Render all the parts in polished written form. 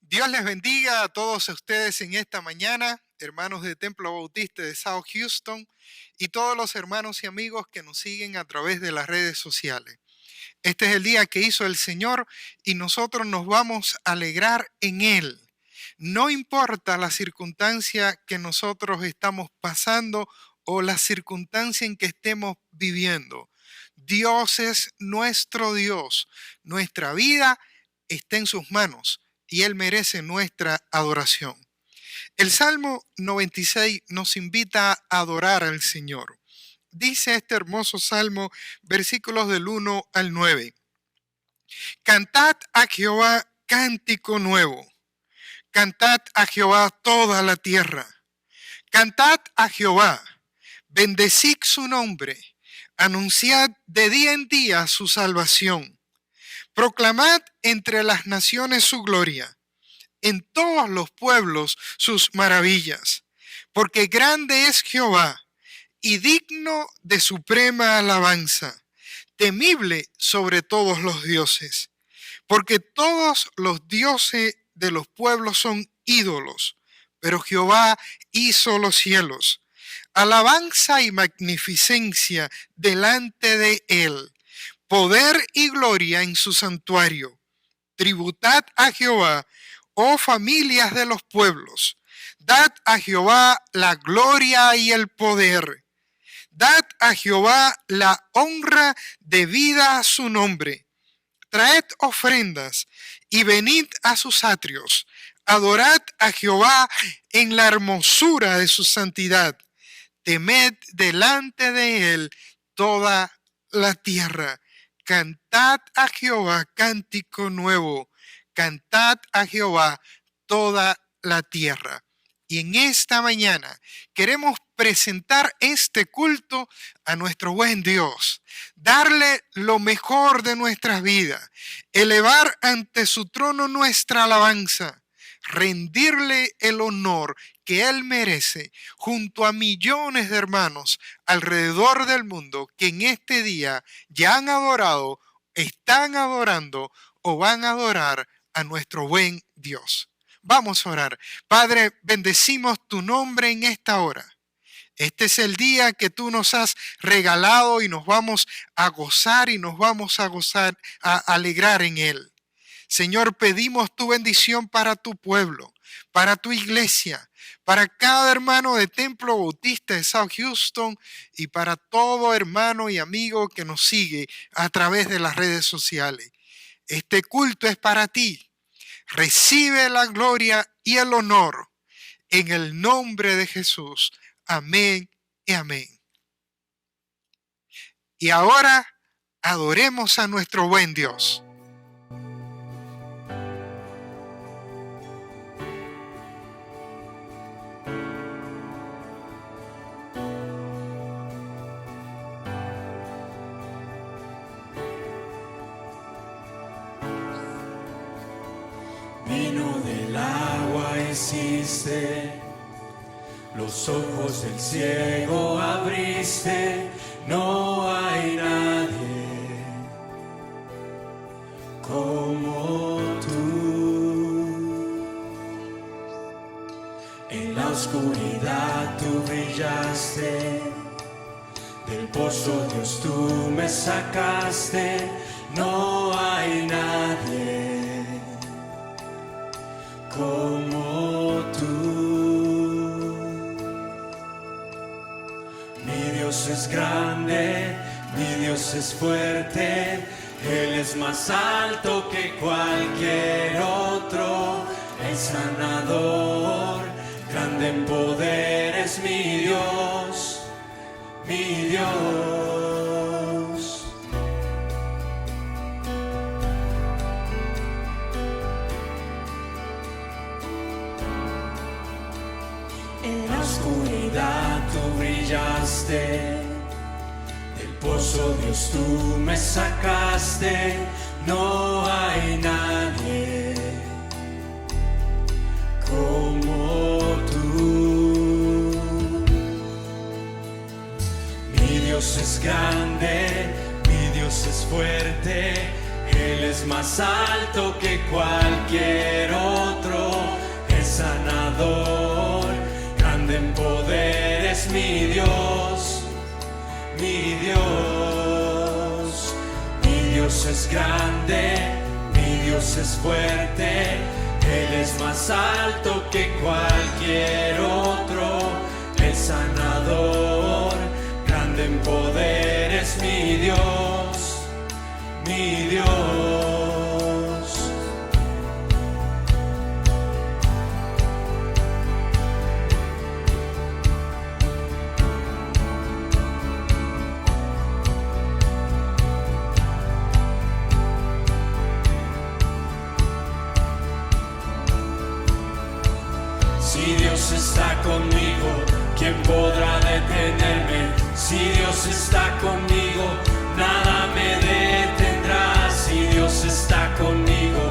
Dios les bendiga a todos ustedes en esta mañana, hermanos de Templo Bautista de South Houston y todos los hermanos y amigos que nos siguen a través de las redes sociales. Este es el día que hizo el Señor y nosotros nos vamos a alegrar en Él. No importa la circunstancia que nosotros estamos pasando o la circunstancia en que estemos viviendo. Dios es nuestro Dios. Nuestra vida está en sus manos y Él merece nuestra adoración. El Salmo 96 nos invita a adorar al Señor. Dice este hermoso salmo, versículos del 1 al 9. Cantad a Jehová cántico nuevo. Cantad a Jehová toda la tierra. Cantad a Jehová. Bendecid su nombre. Anunciad de día en día su salvación. Proclamad entre las naciones su gloria, en todos los pueblos sus maravillas, porque grande es Jehová y digno de suprema alabanza, temible sobre todos los dioses, porque todos los dioses de los pueblos son ídolos, pero Jehová hizo los cielos. Alabanza y magnificencia delante de él. Poder y gloria en su santuario. Tributad a Jehová, oh familias de los pueblos. Dad a Jehová la gloria y el poder. Dad a Jehová la honra debida a su nombre. Traed ofrendas y venid a sus atrios. Adorad a Jehová en la hermosura de su santidad. Temed delante de él toda la tierra. Cantad a Jehová cántico nuevo. Cantad a Jehová toda la tierra. Y en esta mañana queremos presentar este culto a nuestro buen Dios. Darle lo mejor de nuestras vidas. Elevar ante su trono nuestra alabanza. Rendirle el honor que Él merece junto a millones de hermanos alrededor del mundo que en este día ya han adorado, están adorando o van a adorar a nuestro buen Dios. Vamos a orar. Padre, bendecimos tu nombre en esta hora. Este es el día que tú nos has regalado y nos vamos a gozar y nos vamos a alegrar en él. Señor, pedimos tu bendición para tu pueblo, para tu iglesia, para cada hermano de Templo Bautista de South Houston y para todo hermano y amigo que nos sigue a través de las redes sociales. Este culto es para ti. Recibe la gloria y el honor en el nombre de Jesús. Amén y amén. Y ahora adoremos a nuestro buen Dios. Vino del agua hiciste, los ojos del ciego abriste, no hay nadie como tú. En la oscuridad tú brillaste, del pozo Dios tú me sacaste, no hay nadie como tú. Mi Dios es grande, mi Dios es fuerte, Él es más alto que cualquier otro, el sanador, grande en poder es mi Dios, mi Dios. En la oscuridad tú brillaste, del pozo Dios tú me sacaste, no hay nadie como tú. Mi Dios es grande, mi Dios es fuerte, Él es más alto que cualquier otro. es grande, mi Dios es fuerte, Él es más alto que cualquier otro, el sanador, grande en poder es mi Dios, mi Dios. Si Dios está conmigo, ¿quién podrá detenerme? Si Dios está conmigo, nada me detendrá. Si Dios está conmigo,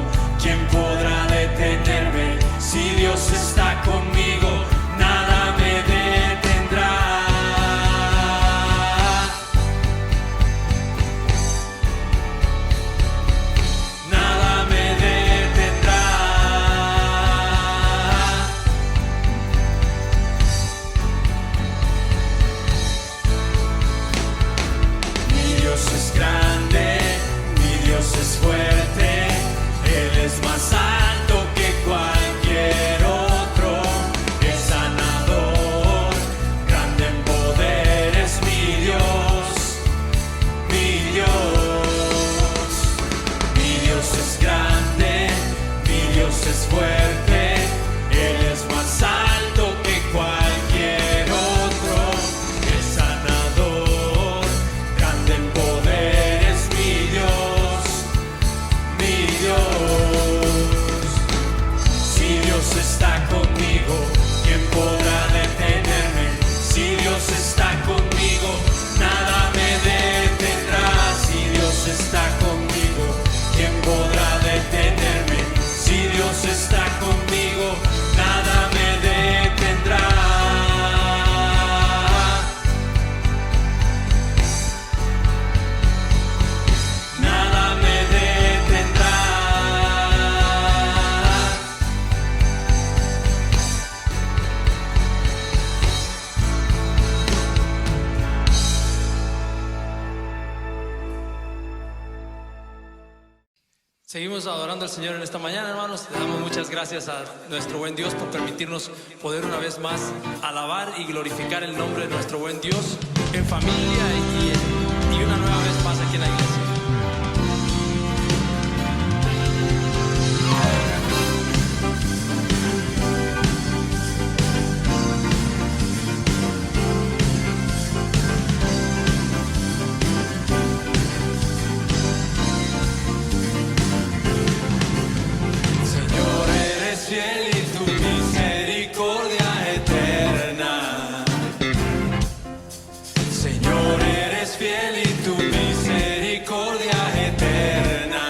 ¿quién podrá detenerme? Si Dios está conmigo, nada me detendrá. Nada me detendrá. Mi Dios es grande, mi Dios es fuerte, Él es más alto que cualquier otro, es sanador, grande en poder es mi Dios, mi Dios. Mi Dios es grande, mi Dios es fuerte, Él es más alto que cualquier otro, es sanador, grande en poder es mi Dios, mi Dios. Si Dios está conmigo, ¿quién podrá detenerme? Si Dios está conmigo, nada me detendrá. Si Dios está conmigo, ¿quién podrá detenerme? Si Dios está conmigo, nada me detendrá. Nada me detendrá. Seguimos adorando al Señor en esta mañana, hermanos. Le damos muchas gracias a nuestro buen Dios por permitirnos poder una vez más alabar y glorificar el nombre de nuestro buen Dios en familia y una nueva vez más aquí en la iglesia. Señor, eres fiel y tu misericordia eterna. Señor, eres fiel y tu misericordia eterna.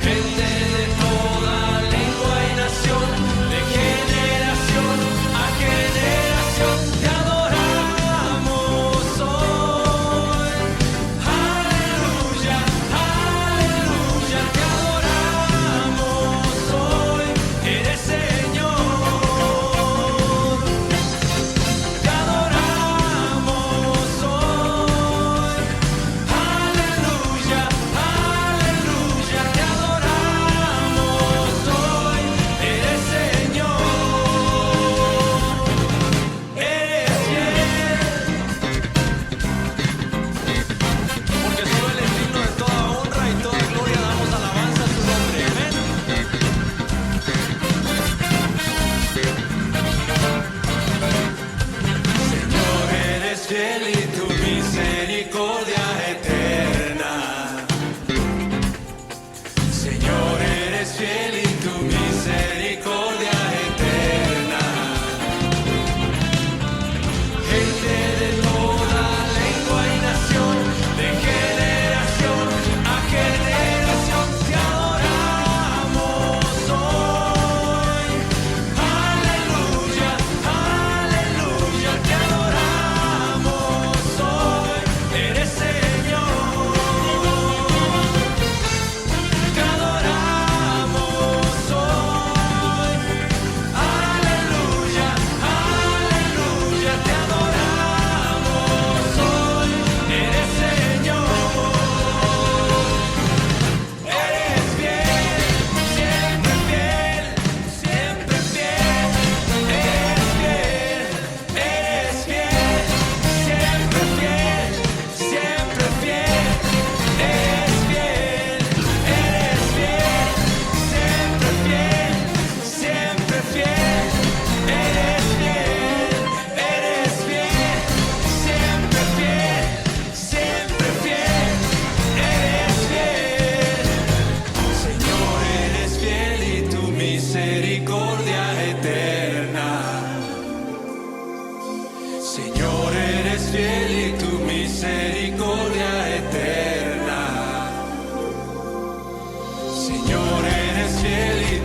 Gente de toda lengua y nación, de generación a generación, te adoramos hoy. Aleluya, aleluya, te adoramos hoy. Eres Señor. Te adoramos hoy. Aleluya, aleluya, te adoramos hoy. Eres Señor. Eres fiel. Porque solo Él es digno de toda honra y toda gloria. Damos alabanza a su nombre. Amén. Señor, eres fiel y tu misericordia eterna. Señor, eres fiel y tu misericordia eterna. Gente de toda lengua y nación, de generación a generación, te adoramos hoy. Aleluya, aleluya, te adoramos hoy. Eres Señor. Te adoramos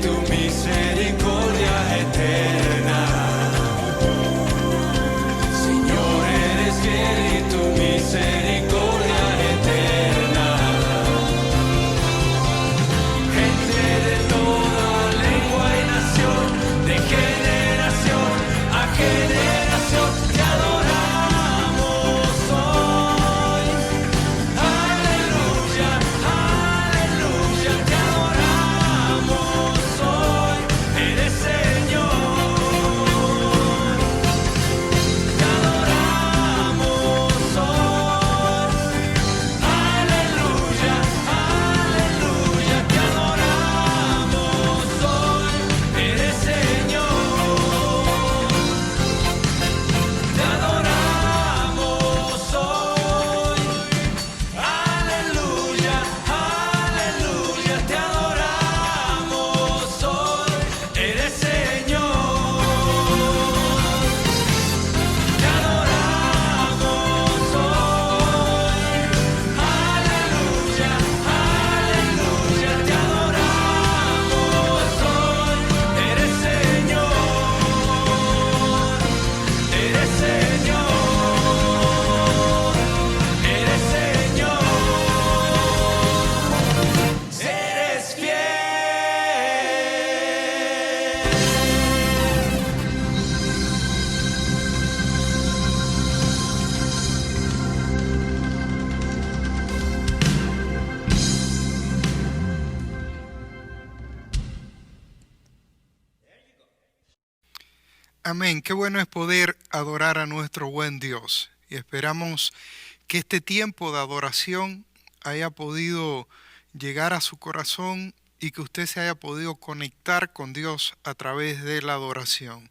tu misericordia eterna. Señor, eres fiel y tu misericordia eterna. Gente de toda lengua y nación, de generación a generación, te adoramos hoy. Aleluya, aleluya, te adoramos hoy. Eres Señor, te adoramos hoy. Aleluya, aleluya, te adoramos hoy. Eres Señor, te adoramos hoy. Aleluya, aleluya, te adoramos hoy. Eres Señor, te adoramos hoy. Aleluya, aleluya, te adoramos hoy. Eres Señor, eres Señor, eres Señor, eres Amén. Qué bueno es poder adorar a nuestro buen Dios. Y esperamos que este tiempo de adoración haya podido llegar a su corazón y que usted se haya podido conectar con Dios a través de la adoración.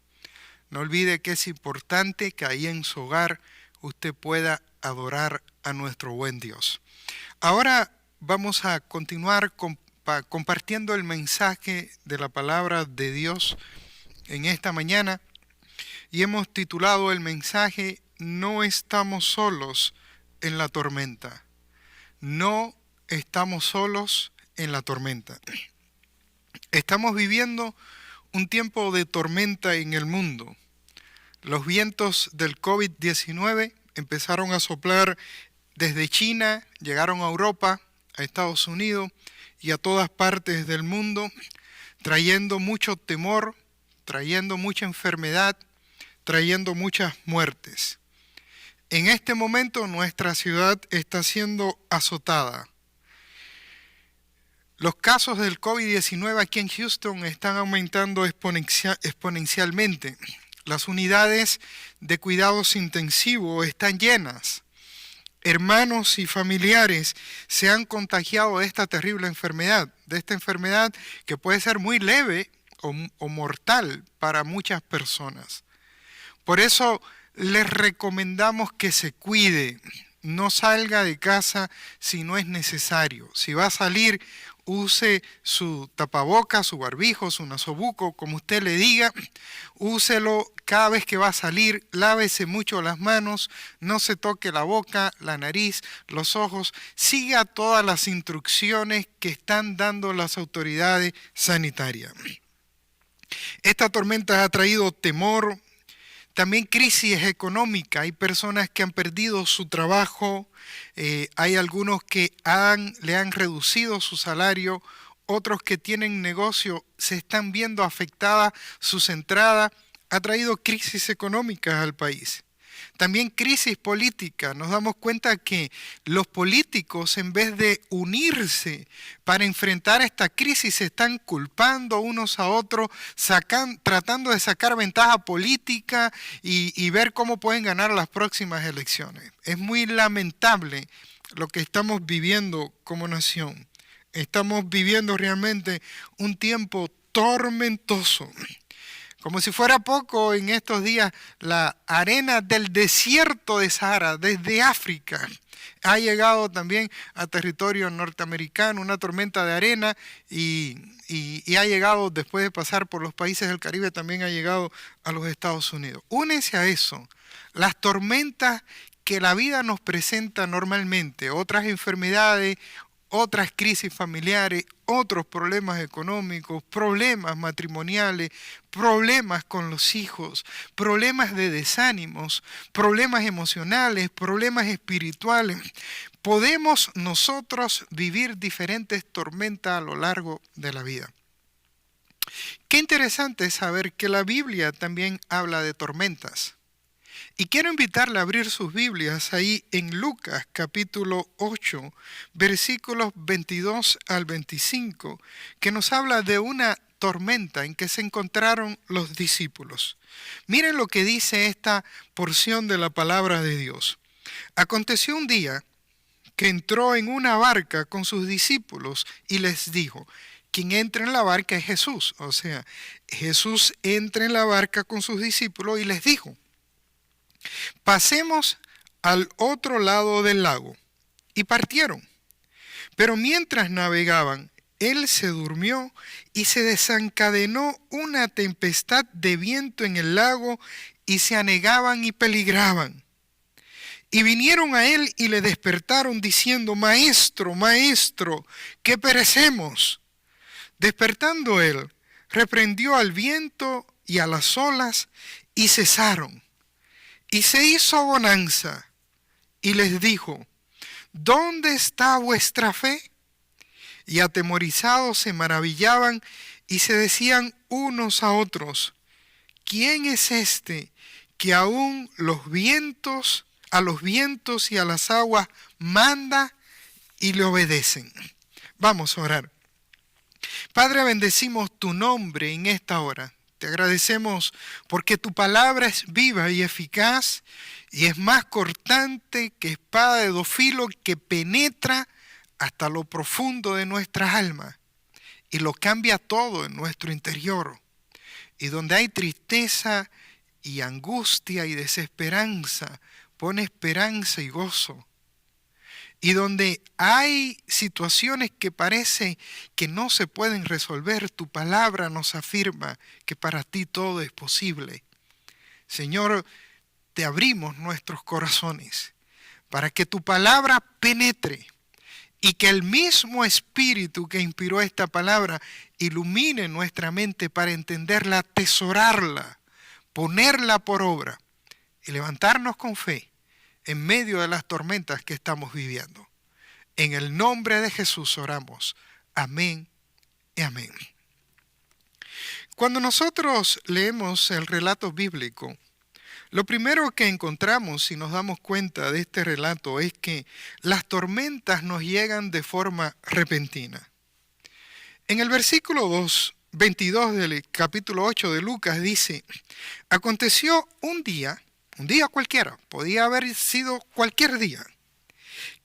No olvide que es importante que ahí en su hogar usted pueda adorar a nuestro buen Dios. Ahora vamos a continuar compartiendo el mensaje de la palabra de Dios en esta mañana. Y hemos titulado el mensaje No estamos solos en la tormenta. No estamos solos en la tormenta. Estamos viviendo un tiempo de tormenta en el mundo. Los vientos del COVID-19 empezaron a soplar desde China, llegaron a Europa, a Estados Unidos y a todas partes del mundo, trayendo mucho temor, trayendo mucha enfermedad, trayendo muchas muertes. En este momento nuestra ciudad está siendo azotada. Los casos del COVID-19 aquí en Houston están aumentando exponencialmente. Las unidades de cuidados intensivos están llenas. Hermanos y familiares se han contagiado de esta terrible enfermedad, de esta enfermedad que puede ser muy leve o mortal para muchas personas. Por eso les recomendamos que se cuide, no salga de casa si no es necesario. Si va a salir, use su tapabocas, su barbijo, su nasobuco, como usted le diga, úselo cada vez que va a salir, lávese mucho las manos, no se toque la boca, la nariz, los ojos, siga todas las instrucciones que están dando las autoridades sanitarias. Esta tormenta ha traído temor, también crisis económica. Hay personas que han perdido su trabajo, hay algunos que le han reducido su salario, otros que tienen negocio se están viendo afectadas sus entradas. Ha traído crisis económicas al país. También crisis política. Nos damos cuenta que los políticos, en vez de unirse para enfrentar esta crisis, se están culpando unos a otros, tratando de sacar ventaja política y ver cómo pueden ganar las próximas elecciones. Es muy lamentable lo que estamos viviendo como nación. Estamos viviendo realmente un tiempo tormentoso. Como si fuera poco, en estos días la arena del desierto de Sahara, desde África, ha llegado también a territorio norteamericano, una tormenta de arena, y ha llegado, después de pasar por los países del Caribe, también ha llegado a los Estados Unidos. Únese a eso, las tormentas que la vida nos presenta normalmente, otras enfermedades, otras crisis familiares, otros problemas económicos, problemas matrimoniales, problemas con los hijos, problemas de desánimos, problemas emocionales, problemas espirituales. Podemos nosotros vivir diferentes tormentas a lo largo de la vida. Qué interesante es saber que la Biblia también habla de tormentas. Y quiero invitarle a abrir sus Biblias ahí en Lucas capítulo 8, versículos 22 al 25, que nos habla de una tormenta en que se encontraron los discípulos. Miren lo que dice esta porción de la palabra de Dios. Aconteció un día que entró en una barca con sus discípulos y les dijo: quien entra en la barca es Jesús. O sea, Jesús entra en la barca con sus discípulos y les dijo: pasemos al otro lado del lago. Y partieron. Pero mientras navegaban, él se durmió y se desencadenó una tempestad de viento en el lago y se anegaban y peligraban. Y vinieron a él y le despertaron diciendo: Maestro, maestro, que perecemos. Despertando él, reprendió al viento y a las olas y cesaron. Y se hizo bonanza, y les dijo: ¿dónde está vuestra fe? Y atemorizados se maravillaban y se decían unos a otros: ¿quién es este que aún a los vientos y a las aguas manda y le obedecen? Vamos a orar. Padre, bendecimos tu nombre en esta hora. Te agradecemos porque tu palabra es viva y eficaz y es más cortante que espada de dos filos, que penetra hasta lo profundo de nuestras almas y lo cambia todo en nuestro interior. Y donde hay tristeza y angustia y desesperanza, pone esperanza y gozo. Y donde hay situaciones que parece que no se pueden resolver, tu palabra nos afirma que para ti todo es posible. Señor, te abrimos nuestros corazones para que tu palabra penetre y que el mismo Espíritu que inspiró esta palabra ilumine nuestra mente para entenderla, atesorarla, ponerla por obra y levantarnos con fe en medio de las tormentas que estamos viviendo. En el nombre de Jesús oramos. Amén y amén. Cuando nosotros leemos el relato bíblico, lo primero que encontramos, si nos damos cuenta de este relato, es que las tormentas nos llegan de forma repentina. En el versículo 22 del capítulo 8 de Lucas dice: aconteció un día cualquiera, podía haber sido cualquier día,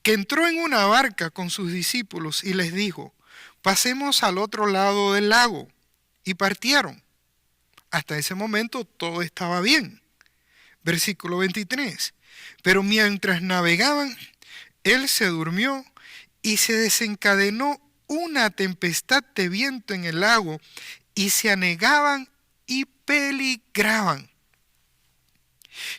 que entró en una barca con sus discípulos y les dijo: pasemos al otro lado del lago. Y partieron. Hasta ese momento todo estaba bien. Versículo 23. Pero mientras navegaban, él se durmió y se desencadenó una tempestad de viento en el lago y se anegaban y peligraban.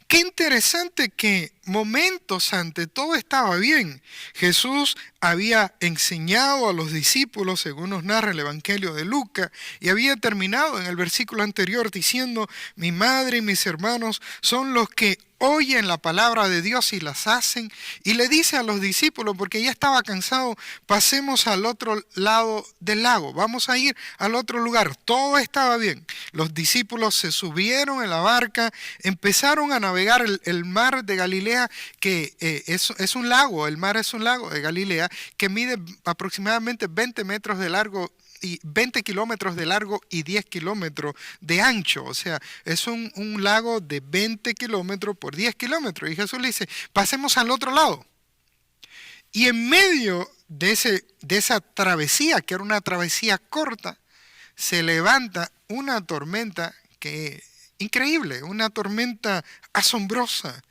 Qué interesante que momentos antes todo estaba bien. Jesús había enseñado a los discípulos, según nos narra el Evangelio de Lucas, y había terminado en el versículo anterior diciendo: mi madre y mis hermanos son los que oyen la palabra de Dios y las hacen. Y le dice a los discípulos, porque ya estaba cansado: pasemos al otro lado del lago, vamos a ir al otro lugar. Todo estaba bien. Los discípulos se subieron en la barca, empezaron a navegar el mar de Galilea, que es un lago. El mar es un lago de Galilea que mide aproximadamente 20 metros de largo y 20 kilómetros de largo y 10 kilómetros de ancho. O sea, es un lago de 20 kilómetros por 10 kilómetros. Y Jesús le dice: pasemos al otro lado. Y en medio de esa travesía, que era una travesía corta, se levanta una tormenta increíble, una tormenta asombrosa.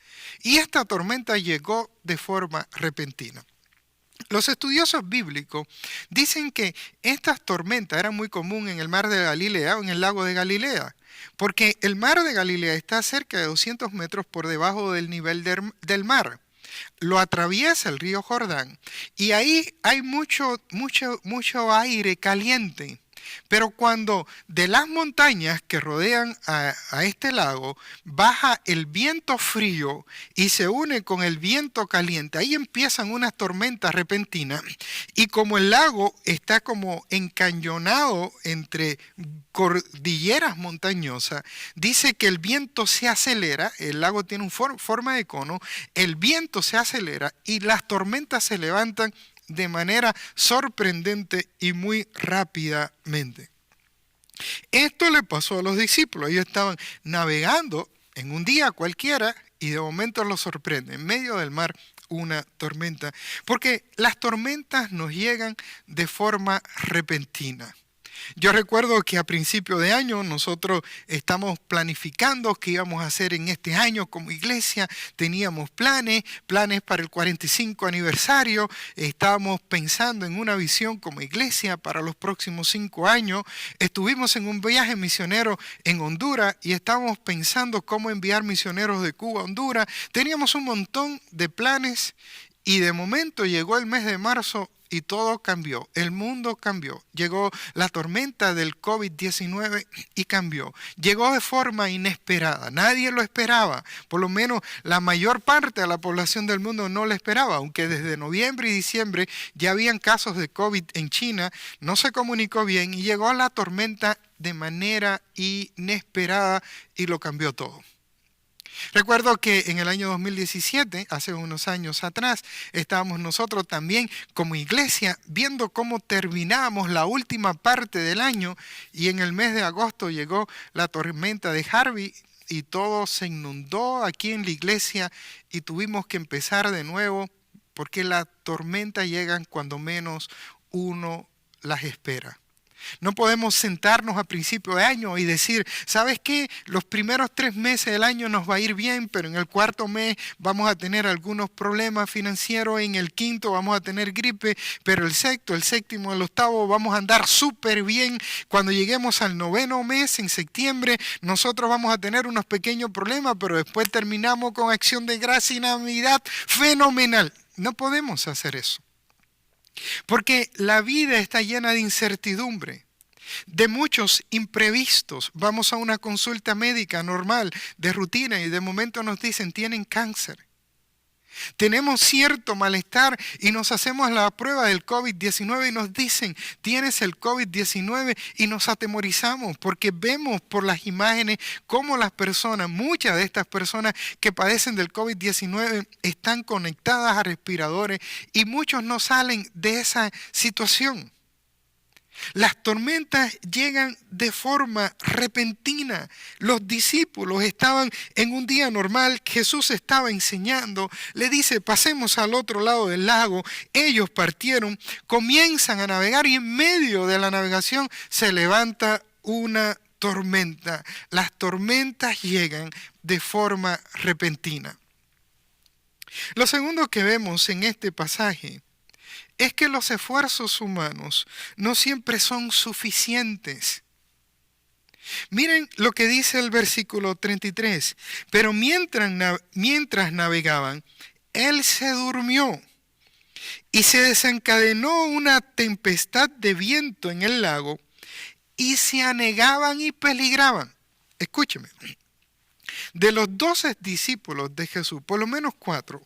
Y esta tormenta llegó de forma repentina. Los estudiosos bíblicos dicen que estas tormentas eran muy comunes en el mar de Galilea o en el lago de Galilea, porque el mar de Galilea está cerca de 200 metros por debajo del nivel del mar. lo atraviesa el río Jordán y ahí hay mucho aire caliente. Pero cuando de las montañas que rodean a este lago baja el viento frío y se une con el viento caliente, ahí empiezan unas tormentas repentinas. Y como el lago está como encañonado entre cordilleras montañosas, dice que el viento se acelera, el lago tiene forma de cono, el viento se acelera y las tormentas se levantan de manera sorprendente y muy rápidamente. Esto le pasó a los discípulos. Ellos estaban navegando en un día cualquiera y de momento los sorprende. En medio del mar una tormenta. Porque las tormentas nos llegan de forma repentina. Yo recuerdo que a principio de año nosotros estamos planificando qué íbamos a hacer en este año como iglesia. Teníamos planes para el 45 aniversario. Estábamos pensando en una visión como iglesia para los próximos 5 años. Estuvimos en un viaje misionero en Honduras y estábamos pensando cómo enviar misioneros de Cuba a Honduras. Teníamos un montón de planes y de momento llegó el mes de marzo y todo cambió, el mundo cambió. Llegó la tormenta del COVID-19 y cambió. Llegó de forma inesperada, nadie lo esperaba. Por lo menos la mayor parte de la población del mundo no lo esperaba, aunque desde noviembre y diciembre ya habían casos de COVID en China, no se comunicó bien y llegó la tormenta de manera inesperada y lo cambió todo. Recuerdo que en el año 2017, hace unos años atrás, estábamos nosotros también como iglesia viendo cómo terminábamos la última parte del año y en el mes de agosto llegó la tormenta de Harvey y todo se inundó aquí en la iglesia y tuvimos que empezar de nuevo porque las tormentas llegan cuando menos uno las espera. No podemos sentarnos a principio de año y decir, ¿sabes qué? Los primeros 3 meses del año nos va a ir bien, pero en el 4º mes vamos a tener algunos problemas financieros, en el 5º vamos a tener gripe, pero el 6º, el 7º, el 8º vamos a andar súper bien. Cuando lleguemos al 9º mes, en septiembre, nosotros vamos a tener unos pequeños problemas, pero después terminamos con Acción de Gracia y Navidad fenomenal. No podemos hacer eso. Porque la vida está llena de incertidumbre, de muchos imprevistos. Vamos a una consulta médica normal, de rutina, y de momento nos dicen, tienen cáncer. Tenemos cierto malestar y nos hacemos la prueba del COVID-19 y nos dicen, tienes el COVID-19 y nos atemorizamos porque vemos por las imágenes cómo las personas, muchas de estas personas que padecen del COVID-19 están conectadas a respiradores y muchos no salen de esa situación. Las tormentas llegan de forma repentina. Los discípulos estaban en un día normal, Jesús estaba enseñando, le dice, pasemos al otro lado del lago. Ellos partieron, comienzan a navegar y en medio de la navegación se levanta una tormenta. Las tormentas llegan de forma repentina. Lo segundo que vemos en este pasaje es que los esfuerzos humanos no siempre son suficientes. Miren lo que dice el versículo 33. Pero mientras navegaban, él se durmió y se desencadenó una tempestad de viento en el lago y se anegaban y peligraban. Escúcheme. De los 12 discípulos de Jesús, por lo menos 4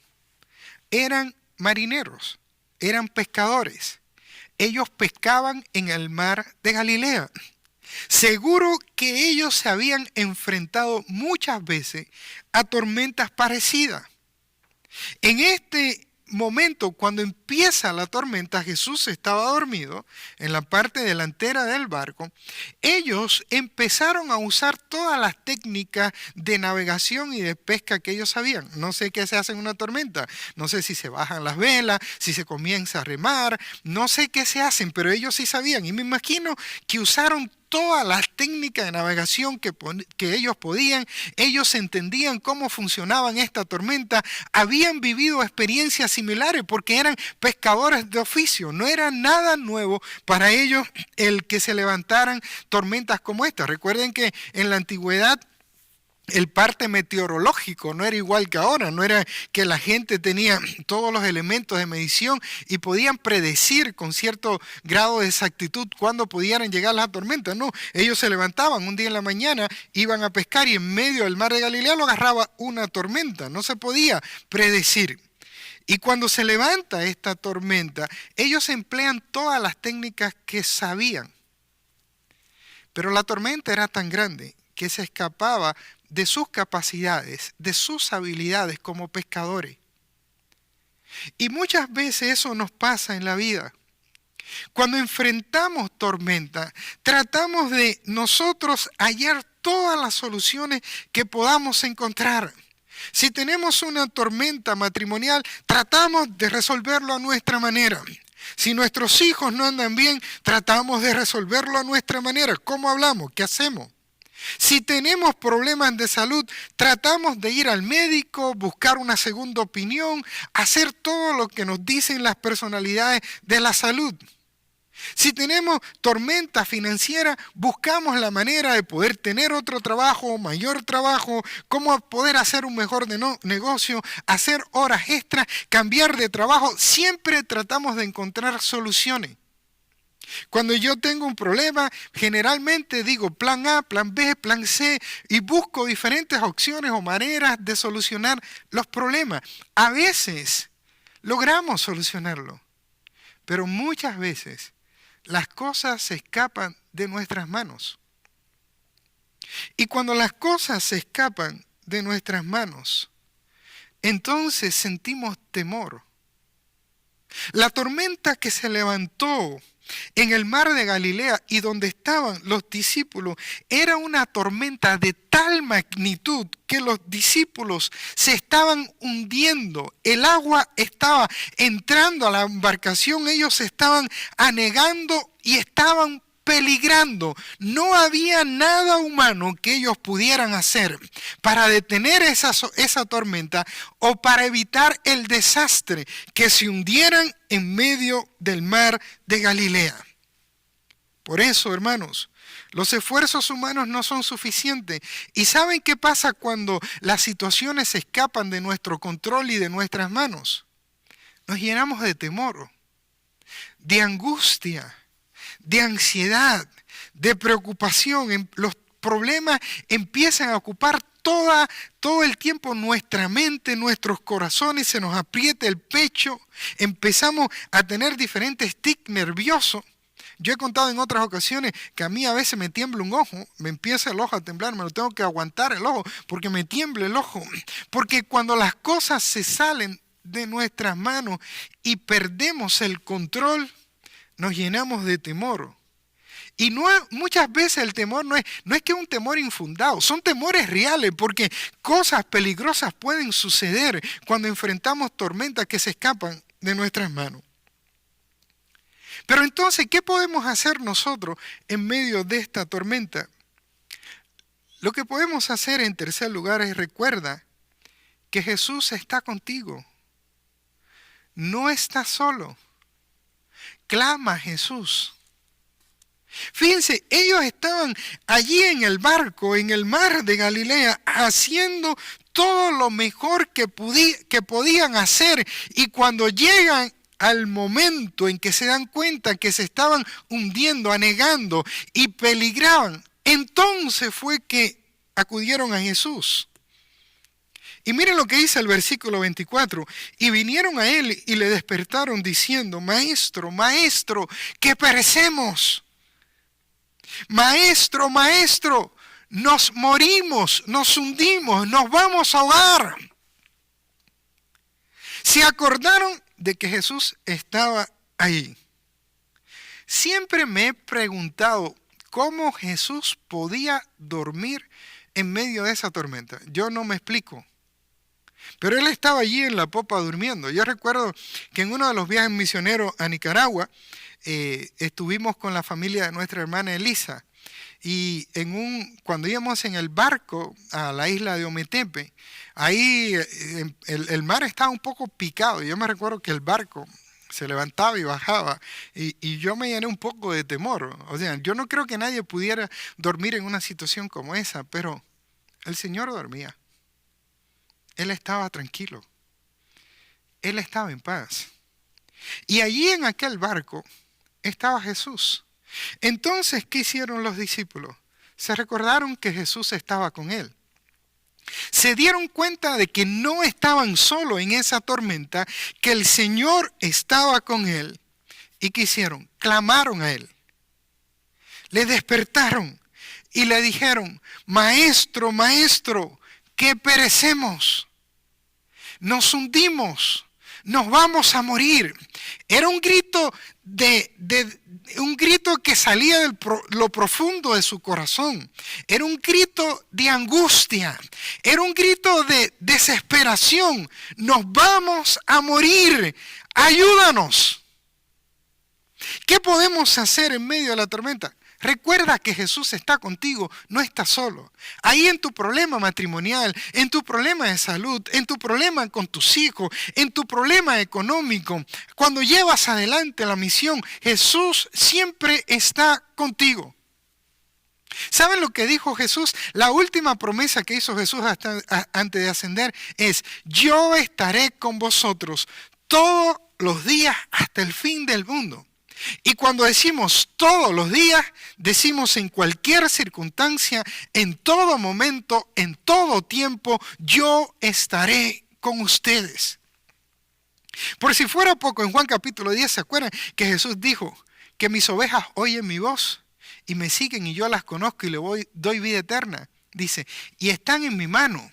eran marineros. Eran pescadores. Ellos pescaban en el mar de Galilea. Seguro que ellos se habían enfrentado muchas veces a tormentas parecidas. En este momento, cuando empieza la tormenta, Jesús estaba dormido en la parte delantera del barco. Ellos empezaron a usar todas las técnicas de navegación y de pesca que ellos sabían. No sé qué se hace en una tormenta. No sé si se bajan las velas, si se comienza a remar. No sé qué se hacen, pero ellos sí sabían. Y me imagino que usaron todas las técnicas de navegación que ellos podían. Ellos entendían cómo funcionaban esta tormenta. Habían vivido experiencias similares porque eran pescadores de oficio. No era nada nuevo para ellos el que se levantaran tormentas como esta. Recuerden que en la antigüedad el parte meteorológico no era igual que ahora, no era que la gente tenía todos los elementos de medición y podían predecir con cierto grado de exactitud cuándo pudieran llegar las tormentas. No, ellos se levantaban un día en la mañana, iban a pescar y en medio del mar de Galilea lo agarraba una tormenta, no se podía predecir. Y cuando se levanta esta tormenta, ellos emplean todas las técnicas que sabían. Pero la tormenta era tan grande que se escapaba de sus capacidades, de sus habilidades como pescadores. Y muchas veces eso nos pasa en la vida. Cuando enfrentamos tormenta, tratamos de nosotros hallar todas las soluciones que podamos encontrar. Si tenemos una tormenta matrimonial, tratamos de resolverlo a nuestra manera. Si nuestros hijos no andan bien, tratamos de resolverlo a nuestra manera. ¿Cómo hablamos? ¿Qué hacemos? Si tenemos problemas de salud, tratamos de ir al médico, buscar una segunda opinión, hacer todo lo que nos dicen las personalidades de la salud. Si tenemos tormenta financiera, buscamos la manera de poder tener otro trabajo, mayor trabajo, cómo poder hacer un mejor negocio, hacer horas extras, cambiar de trabajo. Siempre tratamos de encontrar soluciones. Cuando yo tengo un problema, generalmente digo plan A, plan B, plan C y busco diferentes opciones o maneras de solucionar los problemas. A veces logramos solucionarlo, pero muchas veces las cosas se escapan de nuestras manos. Y cuando las cosas se escapan de nuestras manos, entonces sentimos temor. La tormenta que se levantó en el mar de Galilea y donde estaban los discípulos era una tormenta de tal magnitud que los discípulos se estaban hundiendo. El agua estaba entrando a la embarcación, ellos se estaban anegando y estaban peligrando. No había nada humano que ellos pudieran hacer para detener esa tormenta o para evitar el desastre, que se hundieran en medio del mar de Galilea. Por eso, hermanos, los esfuerzos humanos no son suficientes. ¿Y saben qué pasa cuando las situaciones se escapan de nuestro control y de nuestras manos? Nos llenamos de temor, de angustia, de ansiedad, de preocupación. Los problemas empiezan a ocupar todo el tiempo nuestra mente, nuestros corazones, se nos aprieta el pecho, empezamos a tener diferentes tics nerviosos. Yo he contado en otras ocasiones que a mí a veces me tiembla un ojo, me empieza el ojo a temblar, me lo tengo que aguantar el ojo porque me tiembla el ojo. Porque cuando las cosas se salen de nuestras manos y perdemos el control, nos llenamos de temor. Y muchas veces el temor no es que un temor infundado, son temores reales porque cosas peligrosas pueden suceder cuando enfrentamos tormentas que se escapan de nuestras manos. Pero entonces, ¿qué podemos hacer nosotros en medio de esta tormenta? Lo que podemos hacer en tercer lugar es recuerda que Jesús está contigo. No estás solo. Clama a Jesús. Fíjense, ellos estaban allí en el barco, en el mar de Galilea, haciendo todo lo mejor que podían hacer. Y cuando llegan al momento en que se dan cuenta que se estaban hundiendo, anegando y peligraban, entonces fue que acudieron a Jesús. Y miren lo que dice el versículo 24. Y vinieron a él y le despertaron diciendo: Maestro, Maestro, que perecemos. Maestro, Maestro, nos morimos, nos hundimos, nos vamos a ahogar. Se acordaron de que Jesús estaba ahí. Siempre me he preguntado cómo Jesús podía dormir en medio de esa tormenta. Yo no me explico. Pero él estaba allí en la popa durmiendo. Yo recuerdo que en uno de los viajes misioneros a Nicaragua, estuvimos con la familia de nuestra hermana Elisa. Y cuando íbamos en el barco a la isla de Ometepe, ahí el mar estaba un poco picado. Yo me recuerdo que el barco se levantaba y bajaba. Y yo me llené un poco de temor. O sea, yo no creo que nadie pudiera dormir en una situación como esa, pero El Señor dormía. Él estaba tranquilo. Él estaba en paz. Y allí en aquel barco estaba Jesús. Entonces, ¿qué hicieron los discípulos? Se recordaron que Jesús estaba con él. Se dieron cuenta de que no estaban solos en esa tormenta, que el Señor estaba con él. ¿Y qué hicieron? Clamaron a él. Le despertaron y le dijeron: Maestro, maestro, que perecemos. Nos hundimos, nos vamos a morir. Era un grito un grito que salía de lo profundo de su corazón. Era un grito de angustia. Era un grito de desesperación. Nos vamos a morir. Ayúdanos. ¿Qué podemos hacer en medio de la tormenta? Recuerda que Jesús está contigo, no estás solo. Ahí en tu problema matrimonial, en tu problema de salud, en tu problema con tus hijos, en tu problema económico, cuando llevas adelante la misión, Jesús siempre está contigo. ¿Saben lo que dijo Jesús? La última promesa que hizo Jesús antes de ascender es: yo estaré con vosotros todos los días hasta el fin del mundo. Y cuando decimos todos los días, decimos en cualquier circunstancia, en todo momento, en todo tiempo, yo estaré con ustedes. Por si fuera poco, en Juan capítulo 10, ¿se acuerdan que Jesús dijo que mis ovejas oyen mi voz y me siguen y yo las conozco y le doy vida eterna? Dice, y están en mi mano.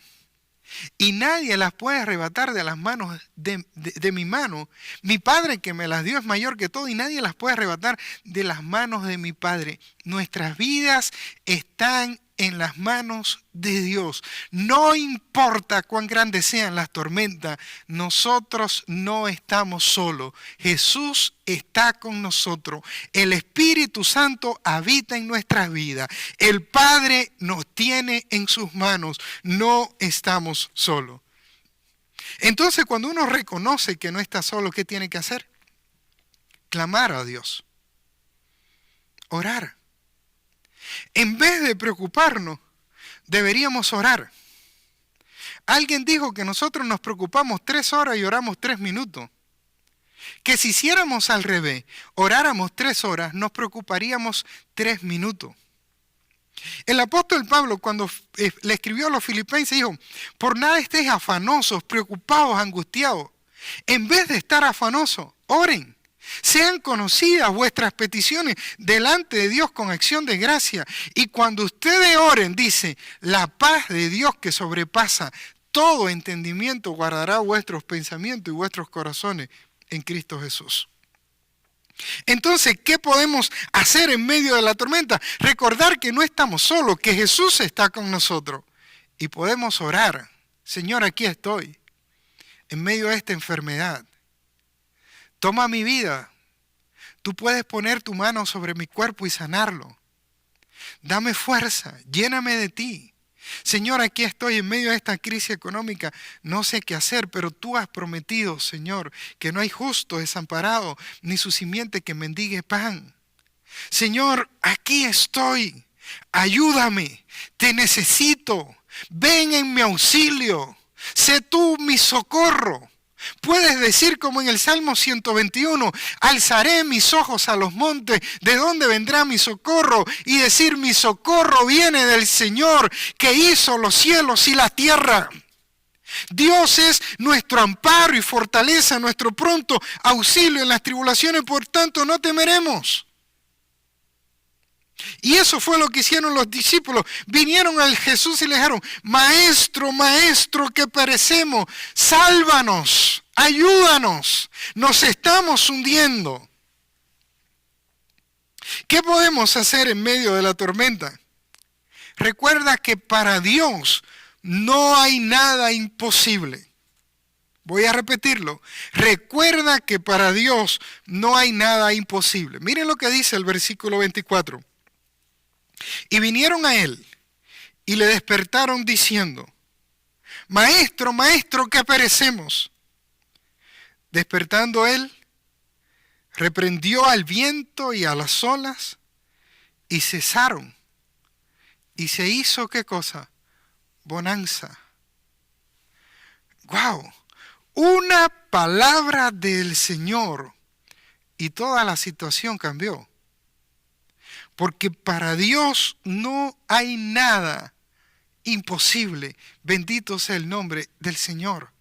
Y nadie las puede arrebatar de las manos de mi mano. Mi Padre que me las dio es mayor que todo y nadie las puede arrebatar de las manos de mi Padre. Nuestras vidas están en las manos de Dios. No importa cuán grandes sean las tormentas, nosotros no estamos solos. Jesús está con nosotros. El Espíritu Santo habita en nuestras vidas. El Padre nos tiene en sus manos. No estamos solos. Entonces, cuando uno reconoce que no está solo, ¿qué tiene que hacer? Clamar a Dios. Orar. En vez de preocuparnos, deberíamos orar. Alguien dijo que nosotros nos preocupamos 3 horas y oramos 3 minutos. Que si hiciéramos al revés, oráramos 3 horas, nos preocuparíamos 3 minutos. El apóstol Pablo, cuando le escribió a los filipenses, dijo: por nada estéis afanosos, preocupados, angustiados. En vez de estar afanosos, oren. Sean conocidas vuestras peticiones delante de Dios con acción de gracia. Y cuando ustedes oren, dice, la paz de Dios que sobrepasa todo entendimiento guardará vuestros pensamientos y vuestros corazones en Cristo Jesús. Entonces, ¿qué podemos hacer en medio de la tormenta? Recordar que no estamos solos, que Jesús está con nosotros. Y podemos orar: Señor, aquí estoy, en medio de esta enfermedad. Toma mi vida. Tú puedes poner tu mano sobre mi cuerpo y sanarlo. Dame fuerza, lléname de ti. Señor, aquí estoy en medio de esta crisis económica. No sé qué hacer, pero tú has prometido, Señor, que no hay justo desamparado, ni su simiente que mendigue pan. Señor, aquí estoy. Ayúdame. Te necesito. Ven en mi auxilio. Sé tú mi socorro. Puedes decir como en el Salmo 121, alzaré mis ojos a los montes, ¿de dónde vendrá mi socorro? Y decir, mi socorro viene del Señor que hizo los cielos y la tierra. Dios es nuestro amparo y fortaleza, nuestro pronto auxilio en las tribulaciones, por tanto no temeremos. Y eso fue lo que hicieron los discípulos. Vinieron al Jesús y le dijeron, maestro, maestro, que perecemos, sálvanos, ayúdanos, nos estamos hundiendo. ¿Qué podemos hacer en medio de la tormenta? Recuerda que para Dios no hay nada imposible. Voy a repetirlo. Recuerda que para Dios no hay nada imposible. Miren lo que dice el versículo 24. Y vinieron a él y le despertaron diciendo, maestro, maestro, que perecemos. Despertando él, reprendió al viento y a las olas y cesaron. Y se hizo, ¿qué cosa? bonanza. ¡Wow! Una palabra del Señor y toda la situación cambió. Porque para Dios no hay nada imposible. Bendito sea el nombre del Señor.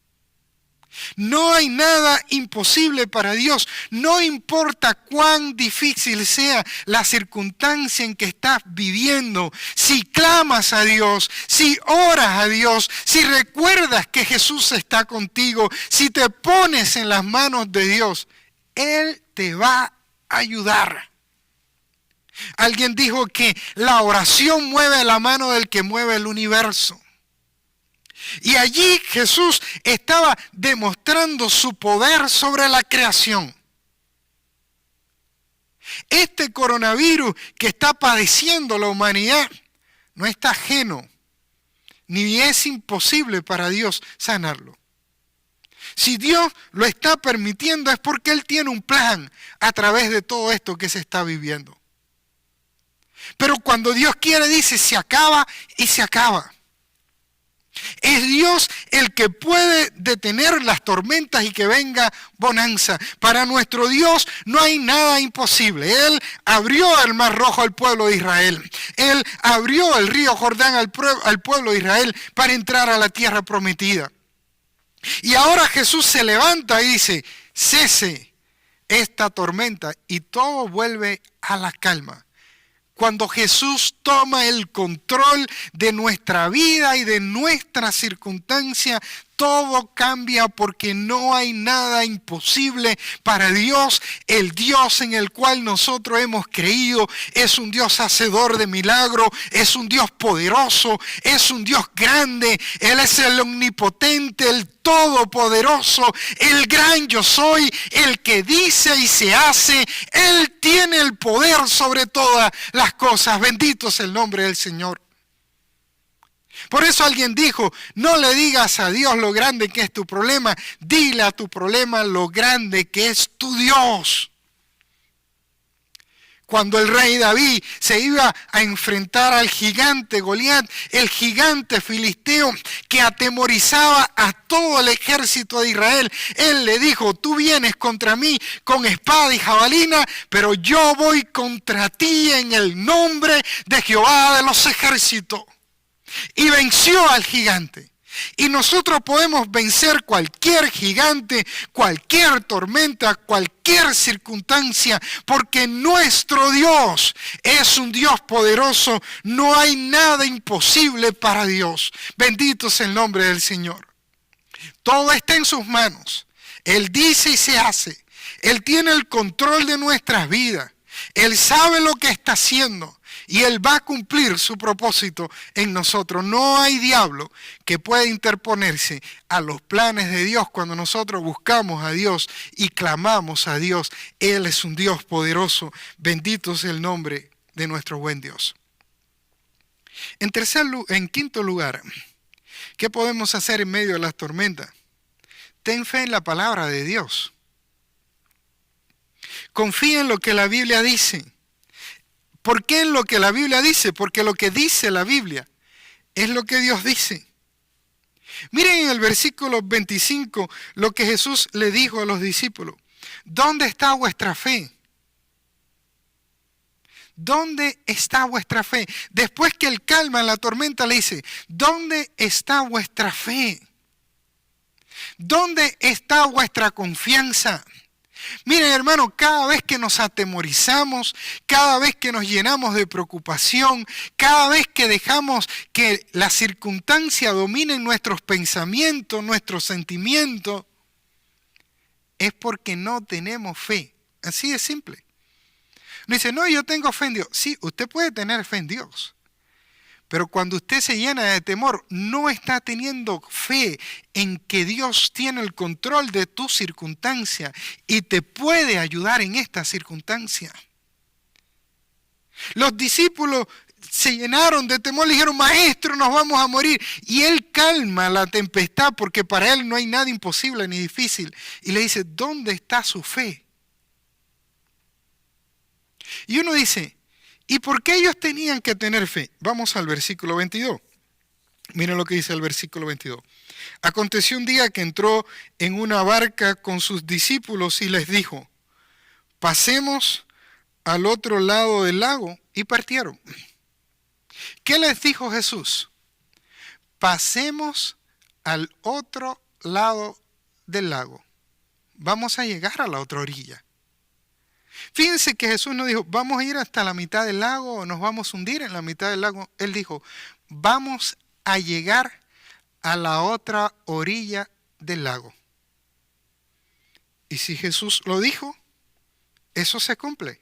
No hay nada imposible para Dios. No importa cuán difícil sea la circunstancia en que estás viviendo. Si clamas a Dios, si oras a Dios, si recuerdas que Jesús está contigo, si te pones en las manos de Dios, Él te va a ayudar. Alguien dijo que la oración mueve la mano del que mueve el universo. Y allí Jesús estaba demostrando su poder sobre la creación. Este coronavirus que está padeciendo la humanidad no está ajeno, ni es imposible para Dios sanarlo. Si Dios lo está permitiendo es porque Él tiene un plan a través de todo esto que se está viviendo. Pero cuando Dios quiere, dice, se acaba y se acaba. Es Dios el que puede detener las tormentas y que venga bonanza. Para nuestro Dios no hay nada imposible. Él abrió el mar rojo al pueblo de Israel. Él abrió el río Jordán al pueblo de Israel para entrar a la tierra prometida. Y ahora Jesús se levanta y dice, cese esta tormenta y todo vuelve a la calma. Cuando Jesús toma el control de nuestra vida y de nuestra circunstancia, todo cambia porque no hay nada imposible para Dios. El Dios en el cual nosotros hemos creído es un Dios hacedor de milagros, es un Dios poderoso, es un Dios grande. Él es el omnipotente, el todopoderoso, el gran yo soy, el que dice y se hace. Él tiene el poder sobre todas las cosas. Bendito es el nombre del Señor. Por eso alguien dijo, no le digas a Dios lo grande que es tu problema, dile a tu problema lo grande que es tu Dios. Cuando el rey David se iba a enfrentar al gigante Goliat, el gigante filisteo que atemorizaba a todo el ejército de Israel, él le dijo, tú vienes contra mí con espada y jabalina, pero yo voy contra ti en el nombre de Jehová de los ejércitos. Y venció al gigante. Y nosotros podemos vencer cualquier gigante, cualquier tormenta, cualquier circunstancia, porque nuestro Dios es un Dios poderoso. No hay nada imposible para Dios. Bendito es el nombre del Señor. Todo está en sus manos. Él dice y se hace. Él tiene el control de nuestras vidas. Él sabe lo que está haciendo. Y Él va a cumplir su propósito en nosotros. No hay diablo que pueda interponerse a los planes de Dios cuando nosotros buscamos a Dios y clamamos a Dios. Él es un Dios poderoso. Bendito es el nombre de nuestro buen Dios. En quinto lugar, ¿qué podemos hacer en medio de las tormentas? Ten fe en la palabra de Dios. Confía en lo que la Biblia dice. ¿Por qué en lo que la Biblia dice? Porque lo que dice la Biblia es lo que Dios dice. Miren en el versículo 25 lo que Jesús le dijo a los discípulos. ¿Dónde está vuestra fe? ¿Dónde está vuestra fe? Después que Él calma la tormenta le dice, ¿dónde está vuestra fe? ¿Dónde está vuestra confianza? Miren, hermano, cada vez que nos atemorizamos, cada vez que nos llenamos de preocupación, cada vez que dejamos que la circunstancia domine nuestros pensamientos, nuestros sentimientos, es porque no tenemos fe. Así de simple. No dice, no, yo tengo fe en Dios. Sí, usted puede tener fe en Dios. Pero cuando usted se llena de temor, no está teniendo fe en que Dios tiene el control de tu circunstancia y te puede ayudar en esta circunstancia. Los discípulos se llenaron de temor, le dijeron, maestro, nos vamos a morir. Y Él calma la tempestad porque para Él no hay nada imposible ni difícil. Y le dice, ¿dónde está su fe? Y uno dice, ¿y por qué ellos tenían que tener fe? Vamos al versículo 22. Miren lo que dice el versículo 22. Aconteció un día que entró en una barca con sus discípulos y les dijo, pasemos al otro lado del lago, y partieron. ¿Qué les dijo Jesús? Pasemos al otro lado del lago. Vamos a llegar a la otra orilla. Fíjense que Jesús no dijo, vamos a ir hasta la mitad del lago o nos vamos a hundir en la mitad del lago. Él dijo, vamos a llegar a la otra orilla del lago. Y si Jesús lo dijo, eso se cumple.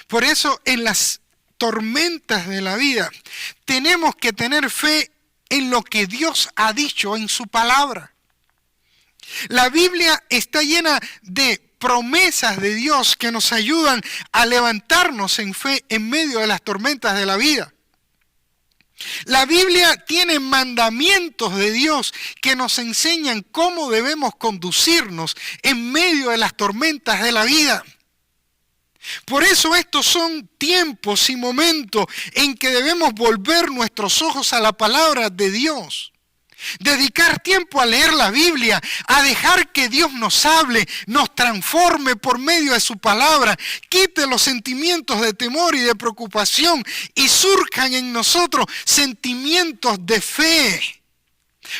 Por eso en las tormentas de la vida tenemos que tener fe en lo que Dios ha dicho en su palabra. La Biblia está llena de promesas de Dios que nos ayudan a levantarnos en fe en medio de las tormentas de la vida. La Biblia tiene mandamientos de Dios que nos enseñan cómo debemos conducirnos en medio de las tormentas de la vida. Por eso estos son tiempos y momentos en que debemos volver nuestros ojos a la palabra de Dios. Dedicar tiempo a leer la Biblia, a dejar que Dios nos hable, nos transforme por medio de su palabra, quite los sentimientos de temor y de preocupación y surjan en nosotros sentimientos de fe,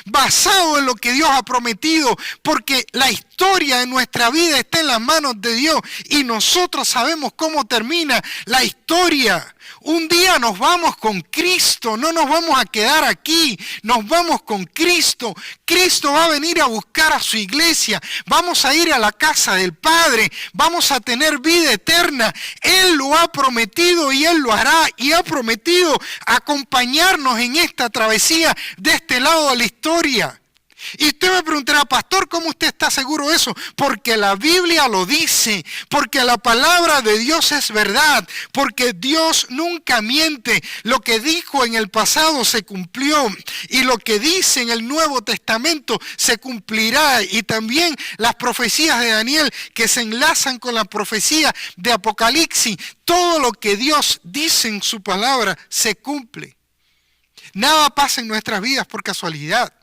basado en lo que Dios ha prometido, porque la historia de nuestra vida está en las manos de Dios y nosotros sabemos cómo termina la historia. Un día nos vamos con Cristo, no nos vamos a quedar aquí, nos vamos con Cristo. Cristo va a venir a buscar a su iglesia, vamos a ir a la casa del Padre, vamos a tener vida eterna. Él lo ha prometido y Él lo hará y ha prometido acompañarnos en esta travesía de este lado de la historia. Y usted me preguntará, pastor, ¿cómo usted está seguro de eso? Porque la Biblia lo dice, porque la palabra de Dios es verdad, porque Dios nunca miente. Lo que dijo en el pasado se cumplió y lo que dice en el Nuevo Testamento se cumplirá. Y también las profecías de Daniel que se enlazan con la profecía de Apocalipsis, todo lo que Dios dice en su palabra se cumple. Nada pasa en nuestras vidas por casualidad.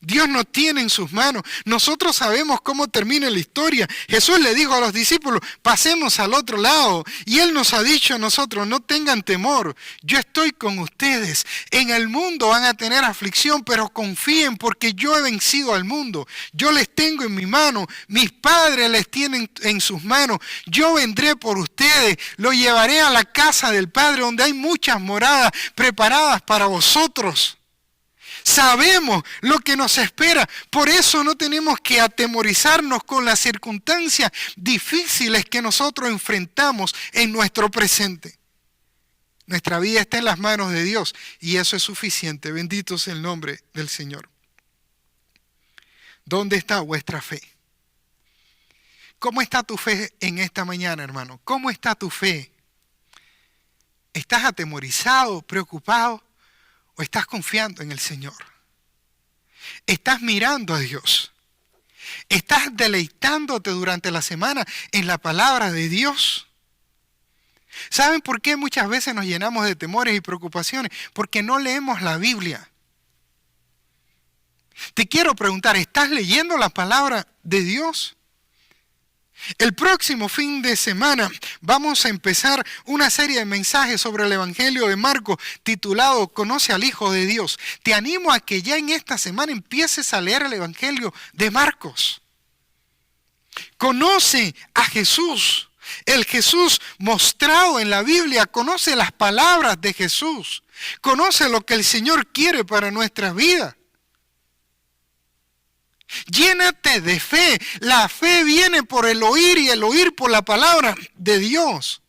Dios nos tiene en sus manos. Nosotros sabemos cómo termina la historia. Jesús le dijo a los discípulos, pasemos al otro lado. Y Él nos ha dicho a nosotros, no tengan temor, yo estoy con ustedes. En el mundo van a tener aflicción, pero confíen porque yo he vencido al mundo. Yo les tengo en mi mano, mis padres les tienen en sus manos. Yo vendré por ustedes, lo llevaré a la casa del Padre donde hay muchas moradas preparadas para vosotros. Sabemos lo que nos espera, por eso no tenemos que atemorizarnos con las circunstancias difíciles que nosotros enfrentamos en nuestro presente. Nuestra vida está en las manos de Dios y eso es suficiente. Bendito sea el nombre del Señor. ¿Dónde está vuestra fe? ¿Cómo está tu fe en esta mañana, hermano? ¿Cómo está tu fe? ¿Estás atemorizado, preocupado? ¿O estás confiando en el Señor? ¿Estás mirando a Dios? ¿Estás deleitándote durante la semana en la palabra de Dios? ¿Saben por qué muchas veces nos llenamos de temores y preocupaciones? Porque no leemos la Biblia. Te quiero preguntar, ¿estás leyendo la palabra de Dios? El próximo fin de semana vamos a empezar una serie de mensajes sobre el Evangelio de Marcos titulado Conoce al Hijo de Dios. Te animo a que ya en esta semana empieces a leer el Evangelio de Marcos. Conoce a Jesús, el Jesús mostrado en la Biblia. Conoce las palabras de Jesús. Conoce lo que el Señor quiere para nuestras vidas. Llénate de fe. La fe viene por el oír y el oír por la palabra de Dios.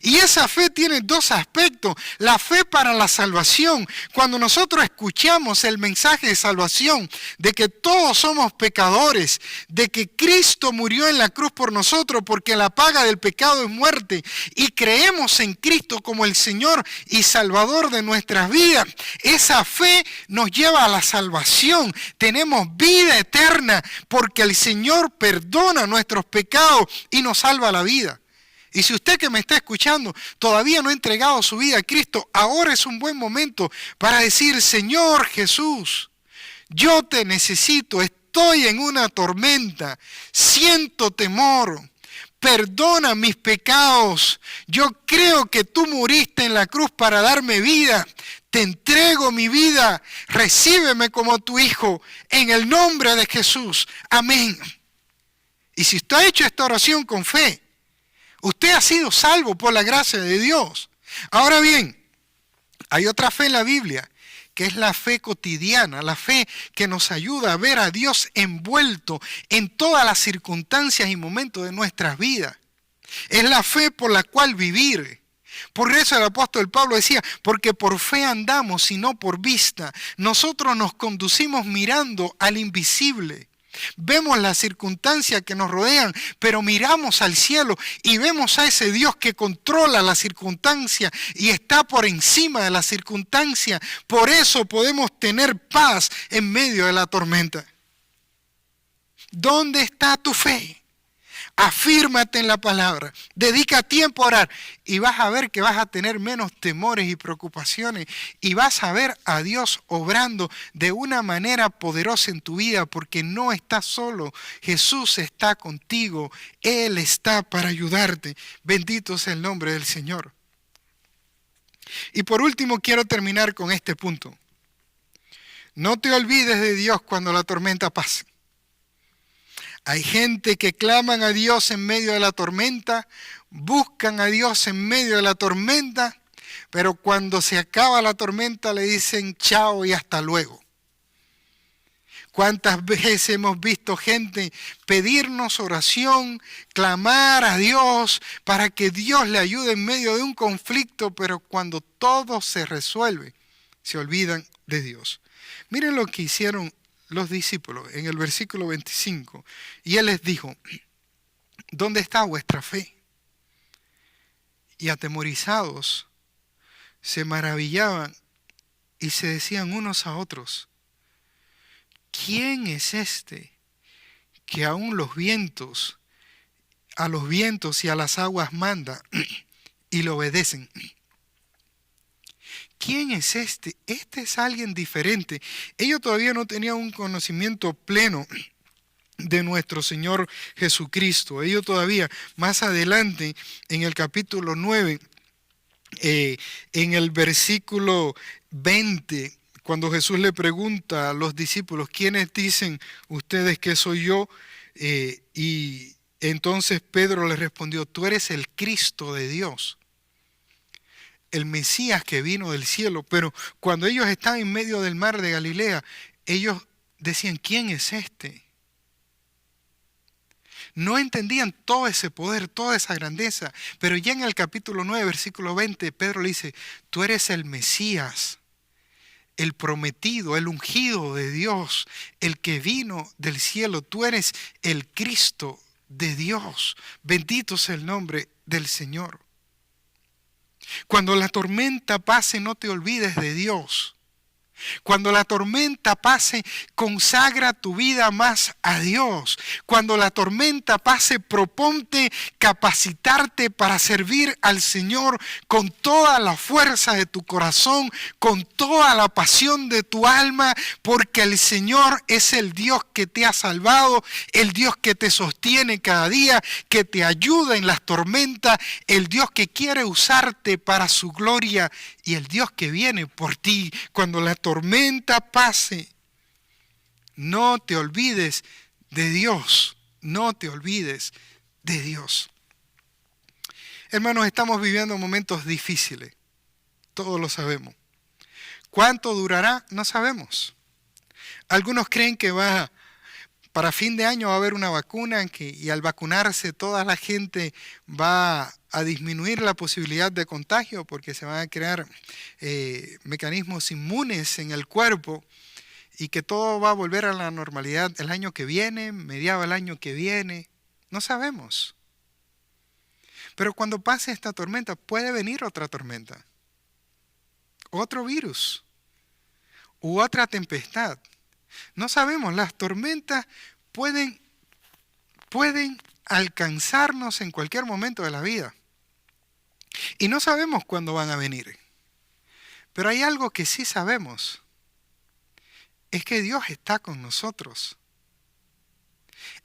Y esa fe tiene dos aspectos. La fe para la salvación. Cuando nosotros escuchamos el mensaje de salvación, de que todos somos pecadores, de que Cristo murió en la cruz por nosotros porque la paga del pecado es muerte, y creemos en Cristo como el Señor y Salvador de nuestras vidas, esa fe nos lleva a la salvación. Tenemos vida eterna porque el Señor perdona nuestros pecados y nos salva la vida. Y si usted que me está escuchando todavía no ha entregado su vida a Cristo, ahora es un buen momento para decir: Señor Jesús, yo te necesito, estoy en una tormenta, siento temor, perdona mis pecados, yo creo que tú muriste en la cruz para darme vida, te entrego mi vida, recíbeme como tu hijo, en el nombre de Jesús, amén. Y si usted ha hecho esta oración con fe, usted ha sido salvo por la gracia de Dios. Ahora bien, hay otra fe en la Biblia, que es la fe cotidiana, la fe que nos ayuda a ver a Dios envuelto en todas las circunstancias y momentos de nuestras vidas. Es la fe por la cual vivir. Por eso el apóstol Pablo decía: porque por fe andamos y no por vista. Nosotros nos conducimos mirando al invisible. Vemos las circunstancias que nos rodean, pero miramos al cielo y vemos a ese Dios que controla las circunstancias y está por encima de las circunstancias. Por eso podemos tener paz en medio de la tormenta. ¿Dónde está tu fe? Afírmate en la palabra, dedica tiempo a orar y vas a ver que vas a tener menos temores y preocupaciones y vas a ver a Dios obrando de una manera poderosa en tu vida, porque no estás solo, Jesús está contigo, Él está para ayudarte. Bendito sea el nombre del Señor. Y por último quiero terminar con este punto. No te olvides de Dios cuando la tormenta pase. Hay gente que claman a Dios en medio de la tormenta, buscan a Dios en medio de la tormenta, pero cuando se acaba la tormenta le dicen chao y hasta luego. ¿Cuántas veces hemos visto gente pedirnos oración, clamar a Dios para que Dios le ayude en medio de un conflicto, pero cuando todo se resuelve, se olvidan de Dios? Miren lo que hicieron los discípulos en el versículo 25. Y Él les dijo: ¿dónde está vuestra fe? Y atemorizados se maravillaban y se decían unos a otros: ¿quién es este que aún a los vientos y a las aguas manda y le obedecen? ¿Quién es este? Este es alguien diferente. Ellos todavía no tenían un conocimiento pleno de nuestro Señor Jesucristo. Ellos todavía, más adelante, en el capítulo 9, en el versículo 20, cuando Jesús le pregunta a los discípulos: ¿quiénes dicen ustedes que soy yo? Y entonces Pedro le respondió: tú eres el Cristo de Dios, el Mesías que vino del cielo. Pero cuando ellos estaban en medio del mar de Galilea, ellos decían: ¿quién es este? No entendían todo ese poder, toda esa grandeza. Pero ya en el capítulo 9, versículo 20, Pedro le dice: tú eres el Mesías, el prometido, el ungido de Dios, el que vino del cielo. Tú eres el Cristo de Dios. Bendito sea el nombre del Señor. Cuando la tormenta pase, no te olvides de Dios. Cuando la tormenta pase, consagra tu vida más a Dios. Cuando la tormenta pase, proponte capacitarte para servir al Señor con toda la fuerza de tu corazón, con toda la pasión de tu alma, porque el Señor es el Dios que te ha salvado, el Dios que te sostiene cada día, que te ayuda en las tormentas, el Dios que quiere usarte para su gloria y el Dios que viene por ti. Cuando la tormenta pase, no te olvides de Dios, no te olvides de Dios. Hermanos, estamos viviendo momentos difíciles, todos lo sabemos. ¿Cuánto durará? No sabemos. Algunos creen que para fin de año va a haber una vacuna y al vacunarse toda la gente va a disminuir la posibilidad de contagio, porque se van a crear mecanismos inmunes en el cuerpo y que todo va a volver a la normalidad el año que viene, mediado del año que viene. No sabemos. Pero cuando pase esta tormenta, puede venir otra tormenta, otro virus u otra tempestad. No sabemos, las tormentas pueden alcanzarnos en cualquier momento de la vida. Y no sabemos cuándo van a venir. Pero hay algo que sí sabemos. Es que Dios está con nosotros.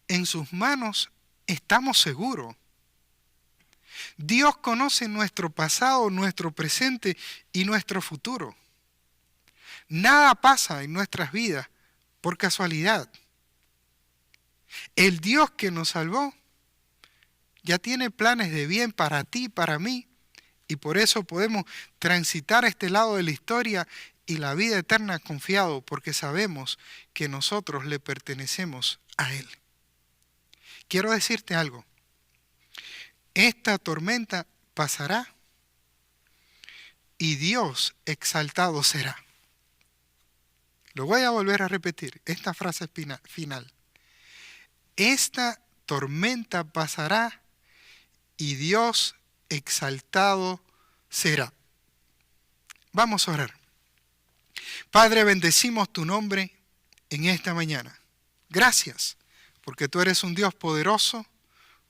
En sus manos estamos seguros. Dios conoce nuestro pasado, nuestro presente y nuestro futuro. Nada pasa en nuestras vidas por casualidad. El Dios que nos salvó ya tiene planes de bien para ti, para mí, y por eso podemos transitar este lado de la historia y la vida eterna confiado, porque sabemos que nosotros le pertenecemos a Él. Quiero decirte algo. Esta tormenta pasará y Dios exaltado será. Lo voy a volver a repetir, esta frase final. Esta tormenta pasará y Dios exaltado será. Vamos a orar. Padre, bendecimos tu nombre en esta mañana. Gracias, porque tú eres un Dios poderoso,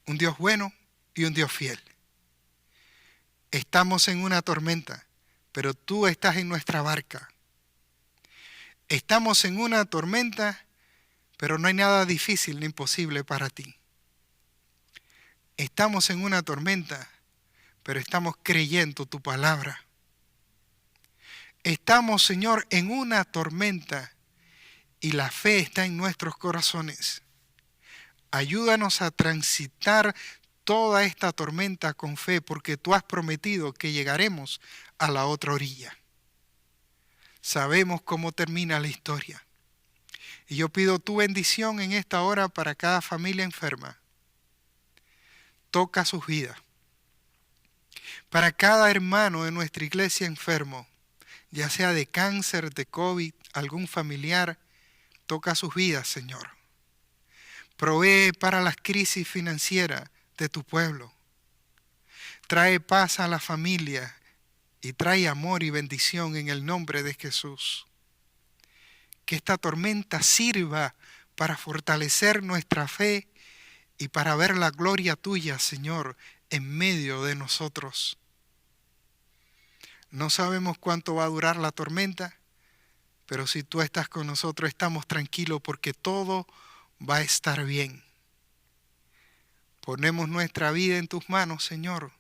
un Dios bueno y un Dios fiel. Estamos en una tormenta, pero tú estás en nuestra barca. Estamos en una tormenta, pero no hay nada difícil ni imposible para ti. Estamos en una tormenta, pero estamos creyendo tu palabra. Estamos, Señor, en una tormenta y la fe está en nuestros corazones. Ayúdanos a transitar toda esta tormenta con fe, porque tú has prometido que llegaremos a la otra orilla. Sabemos cómo termina la historia. Y yo pido tu bendición en esta hora para cada familia enferma. Toca sus vidas. Para cada hermano de nuestra iglesia enfermo, ya sea de cáncer, de COVID, algún familiar, toca sus vidas, Señor. Provee para las crisis financieras de tu pueblo. Trae paz a la familia y trae amor y bendición en el nombre de Jesús. Que esta tormenta sirva para fortalecer nuestra fe y para ver la gloria tuya, Señor, en medio de nosotros. No sabemos cuánto va a durar la tormenta, pero si tú estás con nosotros, estamos tranquilos porque todo va a estar bien. Ponemos nuestra vida en tus manos, Señor,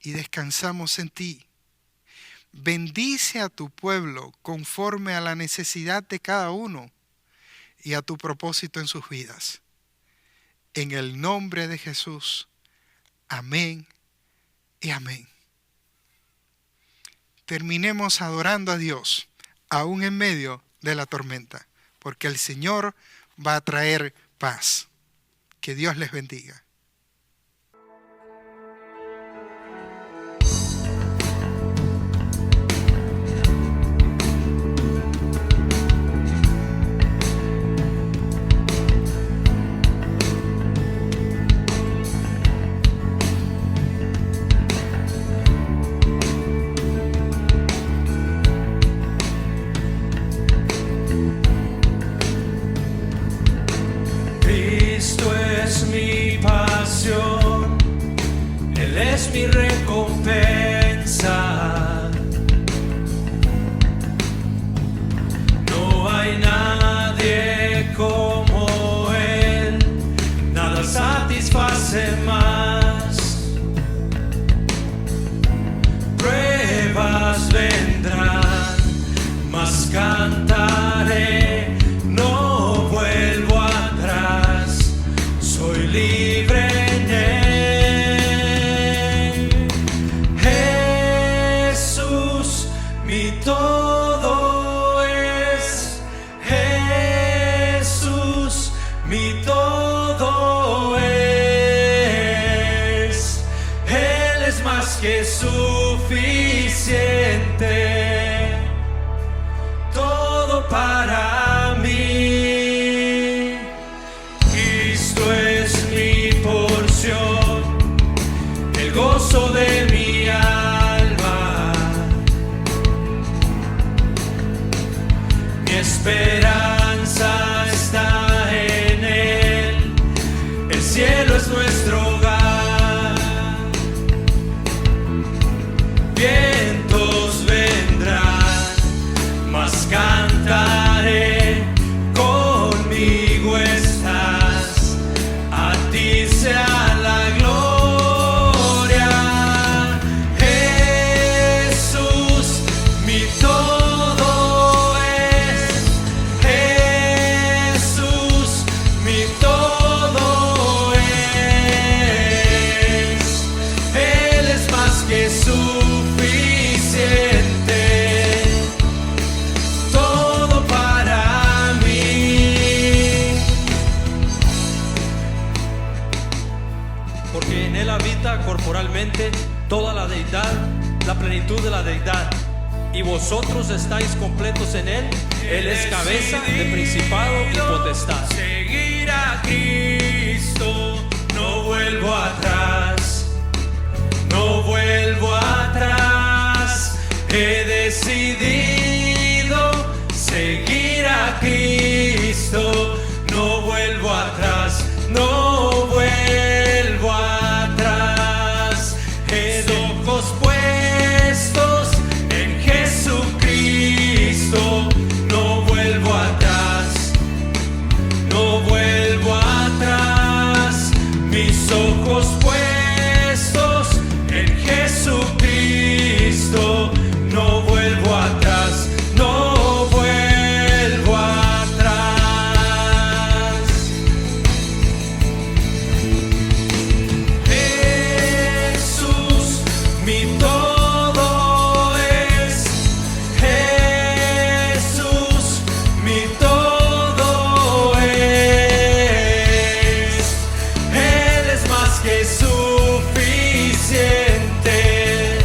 y descansamos en ti. Bendice a tu pueblo conforme a la necesidad de cada uno y a tu propósito en sus vidas. En el nombre de Jesús. Amén y amén. Terminemos adorando a Dios, aún en medio de la tormenta, porque el Señor va a traer paz. Que Dios les bendiga. Cristo es mi pasión, Él es mi recompensa. No hay nadie como Él, nada satisface más. Pruebas vendrán, mas cantaré, no vuelvo atrás, soy libre en Él. Jesús, mi todo es. Jesús, mi todo es. Él es más que suficiente, todo para mí. Cristo es mi porción, el gozo de mi alma, mi esperanza está en Él, el cielo es nuestro hogar. suficiente, todo para mí. Porque en Él habita corporalmente toda la deidad, la plenitud de la deidad. Y vosotros estáis completos en Él. Él es cabeza de principado y potestad. Seguir a Cristo, no vuelvo atrás, no vuelvo atrás. He decidido seguir a Cristo, no vuelvo atrás, no vuelvo atrás. He de ojos puestos en Jesucristo, no vuelvo atrás, no vuelvo atrás. Mis ojos puestos en Jesucristo, no vuelvo atrás, no vuelvo atrás. Jesús, mi todo es. Jesús, mi todo es. Él es más que suficiente,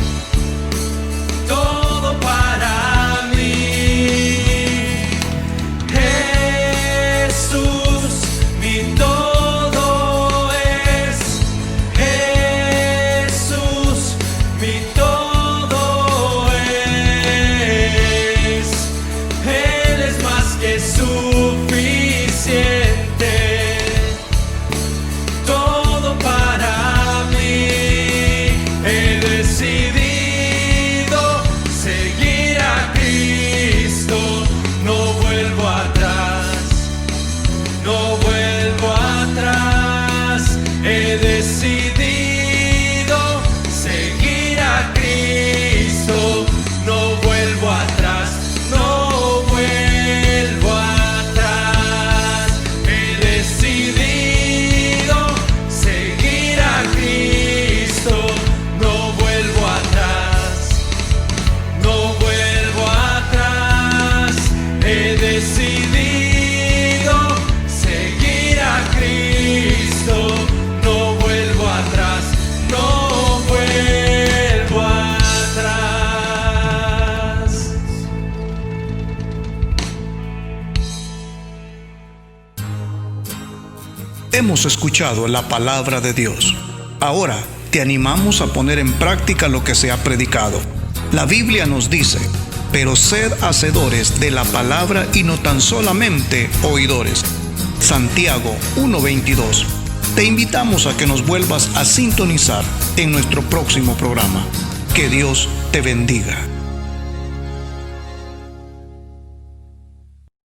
todo para mí. Jesús, mi todo es. Jesús, mi todo es. Él es más que suficiente, todo para mí. He decidido seguir a Cristo, no vuelvo atrás, no vuelvo atrás. He decidido seguir a Cristo, no vuelvo atrás, no vuelvo atrás. He decidido seguir a Cristo, no vuelvo atrás, no vuelvo atrás. He decidido seguir a Cristo, no vuelvo atrás, no vuelvo atrás. Hemos escuchado la palabra de Dios. Ahora te animamos a poner en práctica lo que se ha predicado. La Biblia nos dice: pero sed hacedores de la palabra y no tan solamente oidores. Santiago 1:22. Te invitamos a que nos vuelvas a sintonizar en nuestro próximo programa. Que Dios te bendiga.